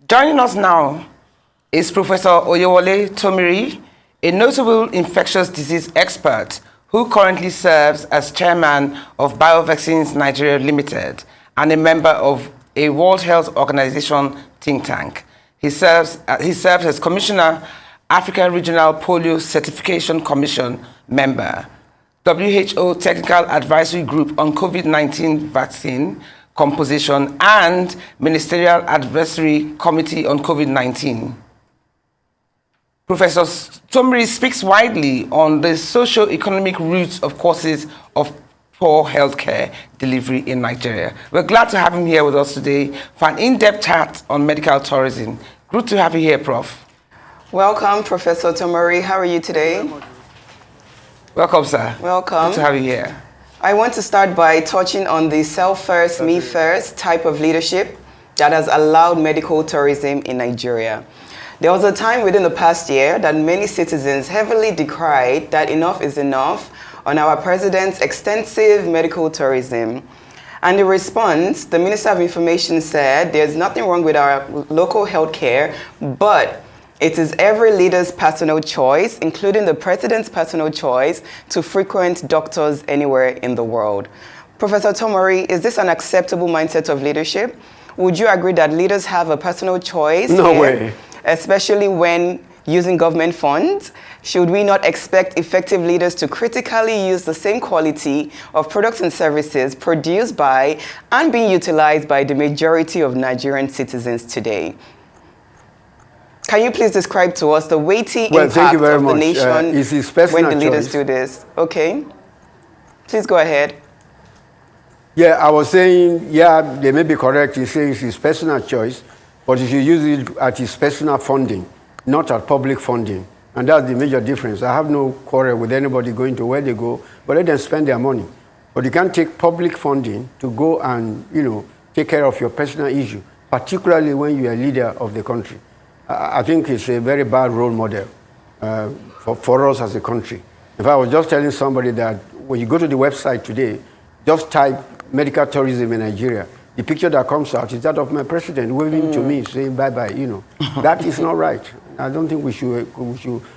Joining us now is Professor Oyewale Tomori, a notable infectious disease expert who currently serves as chairman of BioVaccines Nigeria Limited and a member of a World Health Organization think tank. He serves as Commissioner, African Regional Polio Certification Commission member, WHO Technical Advisory Group on COVID-19 vaccine composition, and Ministerial Advisory Committee on COVID-19. Professor Tomori speaks widely on the socio-economic roots of causes of poor healthcare delivery in Nigeria. We're glad to have him here with us today for an in-depth chat on medical tourism. Good to have you here, Prof. Welcome, Professor Tomori. How are you today? Welcome, sir. Welcome. Good to have you here. I want to start by touching on the self first, me first type of leadership that has allowed medical tourism in Nigeria. There was a time within the past year that many citizens heavily decried that enough is enough on our president's extensive medical tourism. And in response, the Minister of Information said there's nothing wrong with our local healthcare, but it is every leader's personal choice, including the president's personal choice, to frequent doctors anywhere in the world. Professor Tomori, is this an acceptable mindset of leadership? Would you agree that leaders have a personal choice? No way. Especially when using government funds? Should we not expect effective leaders to critically use the same quality of products and services produced by and being utilized by the majority of Nigerian citizens today? Can you please describe to us the weighty impact of the nation when the leaders do this? Okay. Please go ahead. Yeah, I was saying, yeah, they may be correct in saying it's his personal choice, but if you use it at his personal funding, not at public funding, and that's the major difference. I have no quarrel with anybody going to where they go, but let them spend their money. But you can't take public funding to go and, take care of your personal issue, particularly when you're a leader of the country. I think it's a very bad role model for us as a country. If I was just telling somebody that when you go to the website today, just type medical tourism in Nigeria, the picture that comes out is that of my president waving to me, saying bye-bye, That is not right. I don't think we should,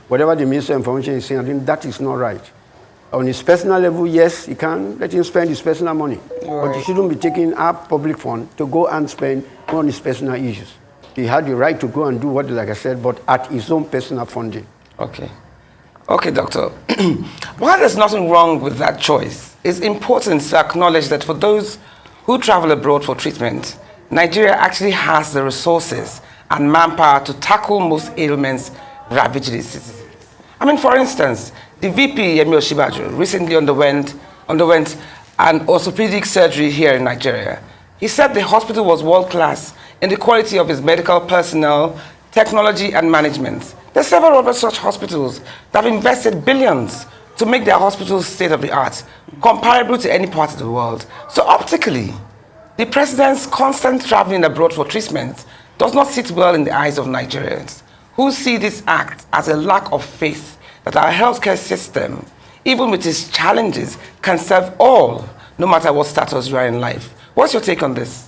whatever the Minister of Information is saying, I think that is not right. On his personal level, yes, he can let him spend his personal money. Right. But he shouldn't be taking our public fund to go and spend on his personal issues. He had the right to go and do what, like I said, but at his own personal funding. Okay. Okay, doctor. While there's nothing wrong with that choice, it's important to acknowledge that for those who travel abroad for treatment, Nigeria actually has the resources and manpower to tackle most ailments ravaging its citizens. For instance, the VP, Yemi Osinbajo, recently underwent an orthopedic surgery here in Nigeria. He said the hospital was world-class in the quality of its medical personnel, technology, and management. There are several other such hospitals that have invested billions to make their hospitals state-of-the-art, comparable to any part of the world. So optically, the president's constant traveling abroad for treatment does not sit well in the eyes of Nigerians, who see this act as a lack of faith that our healthcare system, even with its challenges, can serve all, no matter what status you are in life. What's your take on this?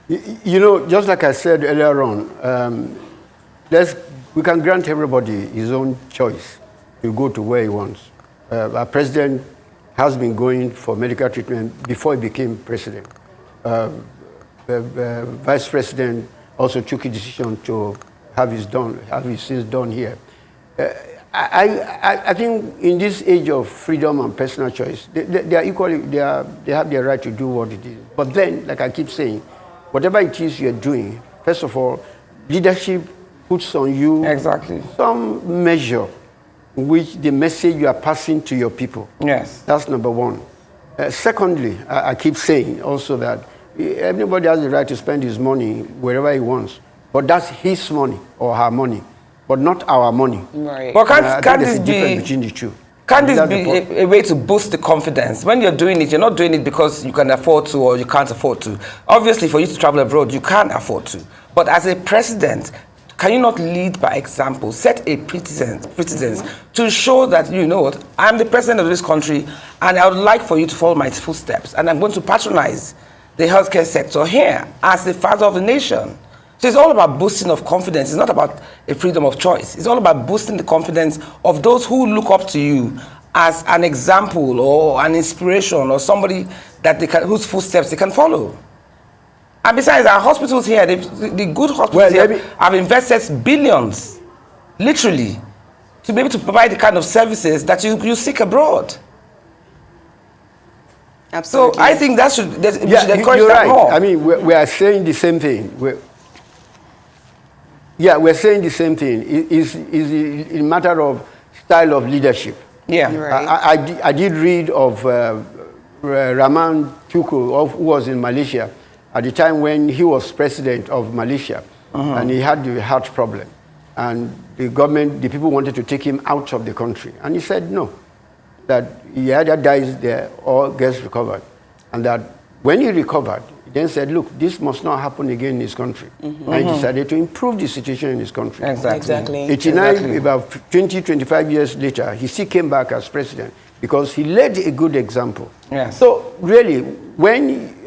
Just like I said earlier on, we can grant everybody his own choice to go to where he wants. Our president has been going for medical treatment before he became president. The vice president also took a decision to have his sins done here. I think in this age of freedom and personal choice, they have their right to do what it is. But then, like I keep saying, whatever it is you're doing, first of all, leadership puts on you some measure in which the message you are passing to your people. Yes. That's number one. Secondly, I keep saying also that everybody has the right to spend his money wherever he wants, but that's his money or her money, but not our money. Right. Well, can this be between the two? Can this be a way to boost the confidence? When you're doing it, you're not doing it because you can afford to or you can't afford to. Obviously, for you to travel abroad, you can't afford to. But as a president, can you not lead by example, set a precedence to show that, I'm the president of this country and I would like for you to follow my footsteps and I'm going to patronize the healthcare sector here as the father of the nation. So it's all about boosting of confidence. It's not about a freedom of choice. It's all about boosting the confidence of those who look up to you as an example or an inspiration or somebody that whose footsteps they can follow. And besides, our hospitals here, the good hospitals here have invested billions, literally, to be able to provide the kind of services that you seek abroad. Absolutely. So I think we should encourage you're that right. more. I mean, we are saying the same thing. We're saying the same thing. It's a matter of style of leadership. Yeah. Right. I did read of Rahman Tuku, who was in Malaysia at the time when he was president of Malaysia, and he had the heart problem. And the people wanted to take him out of the country. And he said no, that he either dies there or gets recovered. And that when he recovered, he then said, look, this must not happen again in his country. And he decided to improve the situation in his country. Exactly. 89, about 20, 25 years later, he still came back as president because he led a good example. Yes. So really,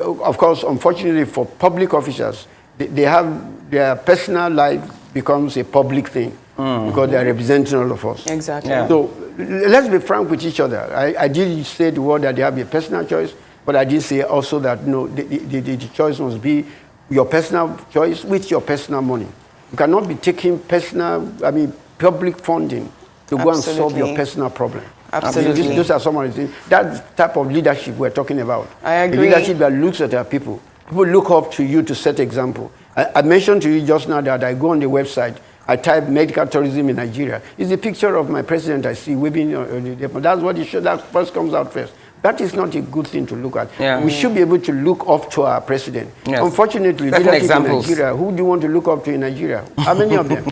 of course, unfortunately for public officers, they have their personal life becomes a public thing because they are representing all of us. Exactly. Yeah. So let's be frank with each other. I did say the word that they have a personal choice, but I did say also that no, the choice must be your personal choice with your personal money. You cannot be taking public funding to go and solve your personal problem. Absolutely. Those are some of the things. That type of leadership we're talking about. I agree. A leadership that looks at our people. People look up to you to set example. I mentioned to you just now that I go on the website, I type medical tourism in Nigeria. It's a picture of my president I see waving. That's what it should. That first comes out first. That is not a good thing to look at. Yeah. We should be able to look up to our president. Yes. Unfortunately, leadership in Nigeria, who do you want to look up to in Nigeria? How many of them?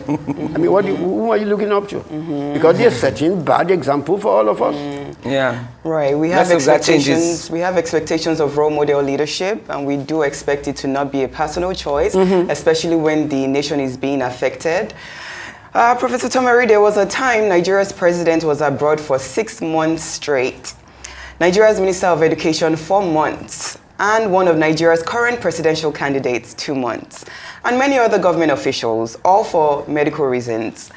I mean, who are you looking up to? Because they're setting bad example for all of us. Yeah. Right. We have expectations. We have expectations of role model leadership, and we do expect it to not be a personal choice, especially when the nation is being affected. Professor Tomori, there was a time Nigeria's president was abroad for 6 months straight. Nigeria's Minister of Education, 4 months, and one of Nigeria's current presidential candidates, 2 months, and many other government officials, all for medical reasons.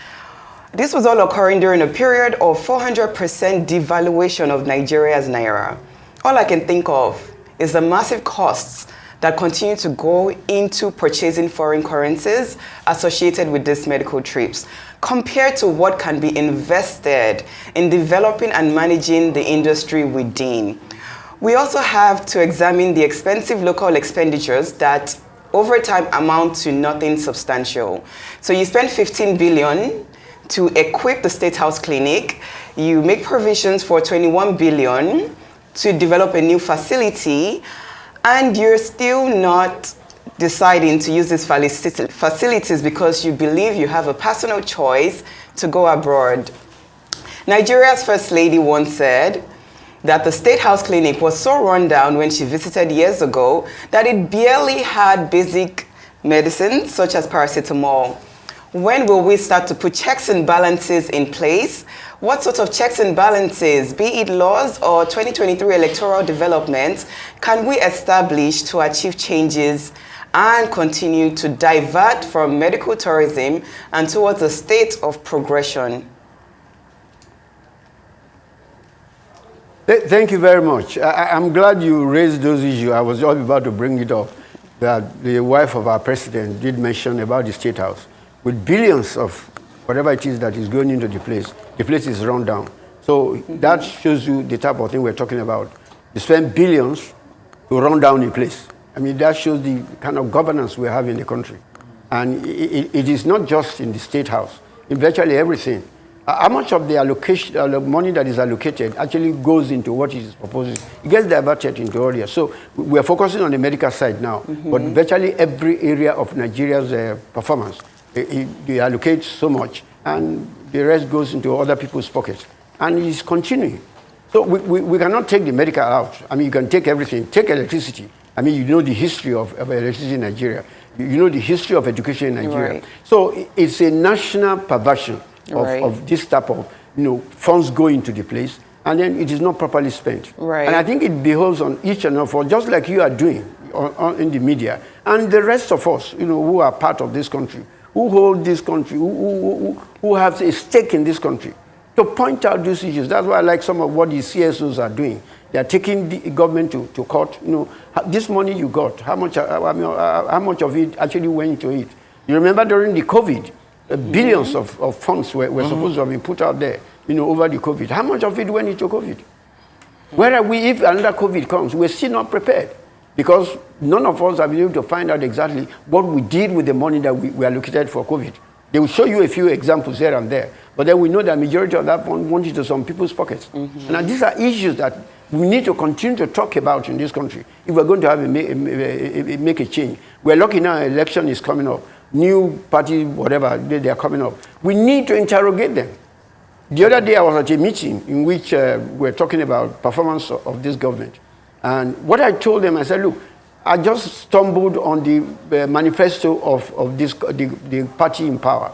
This was all occurring during a period of 400% devaluation of Nigeria's naira. All I can think of is the massive costs that continue to go into purchasing foreign currencies associated with these medical trips, compared to what can be invested in developing and managing the industry within. We also have to examine the expensive local expenditures that over time amount to nothing substantial. So you spend 15 billion to equip the State House Clinic, you make provisions for 21 billion to develop a new facility, and you're still not deciding to use these facilities because you believe you have a personal choice to go abroad. Nigeria's First Lady once said that the State House Clinic was so run down when she visited years ago that it barely had basic medicines such as paracetamol. When will we start to put checks and balances in place? What sort of checks and balances, be it laws or 2023 electoral developments, can we establish to achieve changes and continue to divert from medical tourism and towards a state of progression? Thank you very much. I'm glad you raised those issues. I was just about to bring it up, that the wife of our president did mention about the State House. With billions of whatever it is that is going into the place is run down. So that shows you the type of thing we're talking about. You spend billions to run down a place. I mean, that shows the kind of governance we have in the country. And it is not just in the State House, in virtually everything. How much of the allocation, the money that is allocated actually goes into what is proposed? It gets diverted into areas. So we're focusing on the medical side now, but virtually every area of Nigeria's performance, they allocate so much, and the rest goes into other people's pockets. And it's continuing. So we cannot take the medical out. I mean, you can take everything. Take electricity. I mean, you know the history of electricity in Nigeria. You know the history of education in Nigeria. Right. So it's a national perversion of this type of, funds go into the place, and then it is not properly spent. Right. And I think it behoves on each and every, just like you are doing. in the media, and the rest of us, who are part of this country, who hold this country, who have a stake in this country, to point out these issues. That's why I like some of what the CSOs are doing. They are taking the government to court. This money you got, how much of it actually went into it? You remember during the COVID, billions of funds were supposed to have been put out there, over the COVID. How much of it went into COVID? Where are we if another COVID comes? We're still not prepared, because none of us have been able to find out exactly what we did with the money that we allocated for COVID. They will show you a few examples here and there, but then we know that majority of that fund went into some people's pockets. And these are issues that we need to continue to talk about in this country if we're going to have make a change. We're lucky now, election is coming up. New party, whatever, they are coming up. We need to interrogate them. The other day I was at a meeting in which we were talking about performance of this government. And what I told them, I said, look, I just stumbled on the manifesto of the party in power.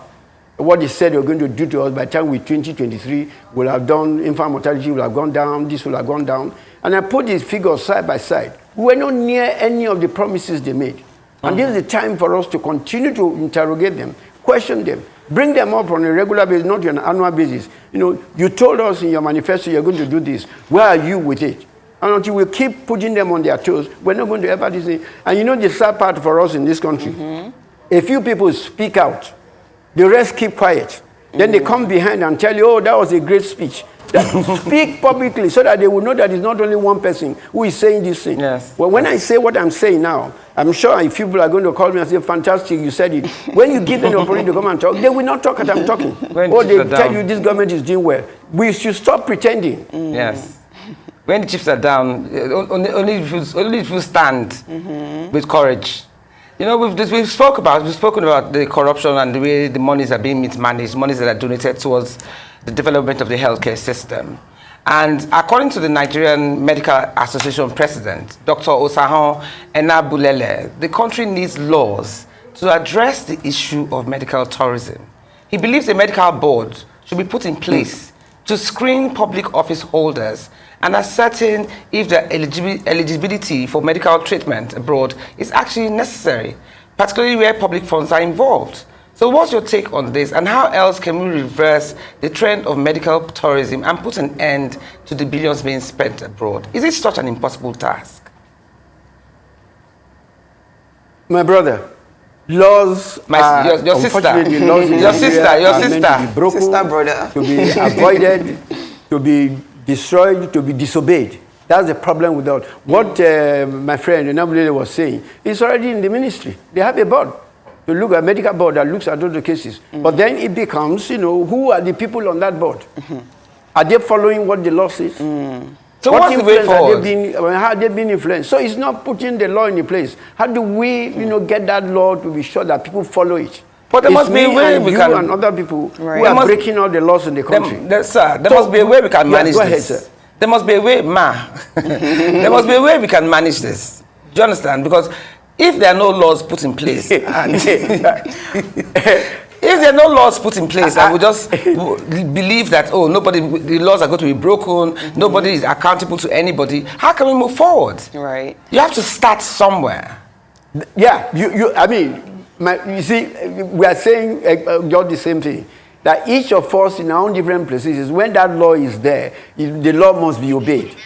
What they said they were going to do to us by the time we 2023 will have done, infant mortality will have gone down, this will have gone down. And I put these figures side by side. We were not near any of the promises they made. And this is the time for us to continue to interrogate them, question them, bring them up on a regular basis, not on an annual basis. You told us in your manifesto you're going to do this. Where are you with it? And until we keep putting them on their toes, we're not going to ever do this. And the sad part for us in this country, a few people speak out. The rest keep quiet. Then they come behind and tell you, oh, that was a great speech. Speak publicly so that they will know that it's not only one person who is saying this thing. Yes. Well, when I say what I'm saying now, I'm sure if people are going to call me and say, fantastic, you said it. When you give them the opportunity to come and talk, they will not talk as I'm talking. Or they tell you this government is doing well. We should stop pretending. Yes. When the chips are down, only if you stand with courage. We've spoken about the corruption and the way the monies are being mismanaged, monies that are donated towards the development of the healthcare system. And according to the Nigerian Medical Association president, Dr. Osahon Enabulele, the country needs laws to address the issue of medical tourism. He believes a medical board should be put in place to screen public office holders and ascertain if their eligibility for medical treatment abroad is actually necessary, particularly where public funds are involved. So what's your take on this, and how else can we reverse the trend of medical tourism and put an end to the billions being spent abroad? Is it such an impossible task? My brother, laws your sister. Laws in your sister, to be broken, sister, brother. to be avoided, to be destroyed, to be disobeyed. That's the problem with that. What my friend Enabulele was saying, it's already in the ministry. They have a board. To look at a medical board that looks at all the cases. But then it becomes, who are the people on that board? Are they following what the law says? So what's the way forward? How have they been influenced? So it's not putting the law in place. How do we, get that law to be sure that people follow it? But there must be a way we can... and other people who are breaking all the laws in the country. There must be a way we can manage this. Sir. There must be a way, there must be a way we can manage this. Do you understand? Because if there are no laws put in place, and if there are no laws put in place, and we just believe that, the laws are going to be broken, nobody is accountable to anybody, how can we move forward? Right. You have to start somewhere. Yeah, you see, we are saying just the same thing. That each of us in our own different places, when that law is there, the law must be obeyed.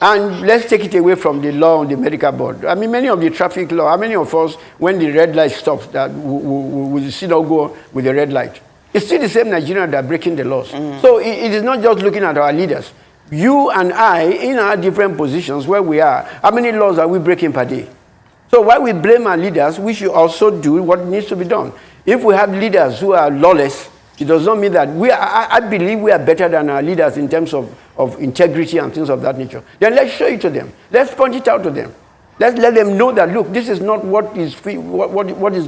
And let's take it away from the law on the medical board. Many of the traffic law, how many of us, when the red light stops, that we still not go with the red light? It's still the same Nigerians that are breaking the laws. So it is not just looking at our leaders. You and I, in our different positions where we are, how many laws are we breaking per day? So while we blame our leaders, we should also do what needs to be done. If we have leaders who are lawless, it does not mean that I believe we are better than our leaders in terms of integrity and things of that nature. Then let's show it to them. Let's point it out to them. Let's let them know that, look, this is not what is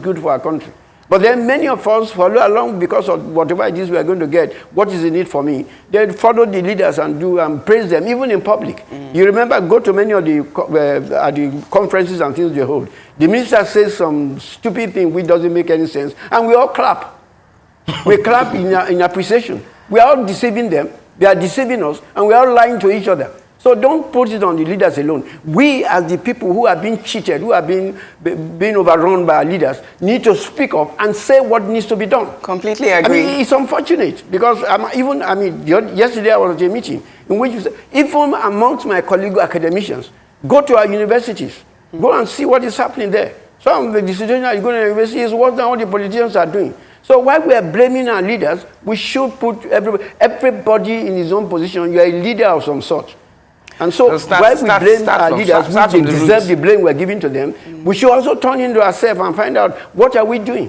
good for our country. But then many of us follow along because of whatever it is we are going to get. What is in it for me? They follow the leaders and praise them, even in public. You remember, go to many of the conferences and things they hold. The minister says some stupid thing which doesn't make any sense, and we all clap. We clap in appreciation. We are all deceiving them. They are deceiving us, and we are all lying to each other. So don't put it on the leaders alone. We, as the people who have been cheated, who have been overrun by our leaders, need to speak up and say what needs to be done. Completely agree. I mean, it's unfortunate because yesterday I was at a meeting in which even amongst my colleague academicians, go to our universities, go and see what is happening there. Some of the decisions that you go to the university is worse than what the politicians are doing. So while we are blaming our leaders, we should put everybody in his own position. You are a leader of some sort. And so while we blame our leaders, which they deserve the blame we're giving to them, we should also turn into ourselves and find out what are we doing.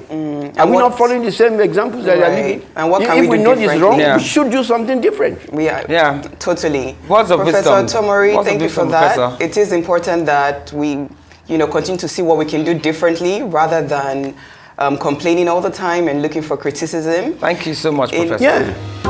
Are we not following the same examples that they are living? And what can if we know this wrong, yeah. we should do something different. Yeah, totally. Words of Professor wisdom. Tomori, thank you for that. Professor. It is important that we, continue to see what we can do differently rather than complaining all the time and looking for criticism. Thank you so much, Professor. Yeah.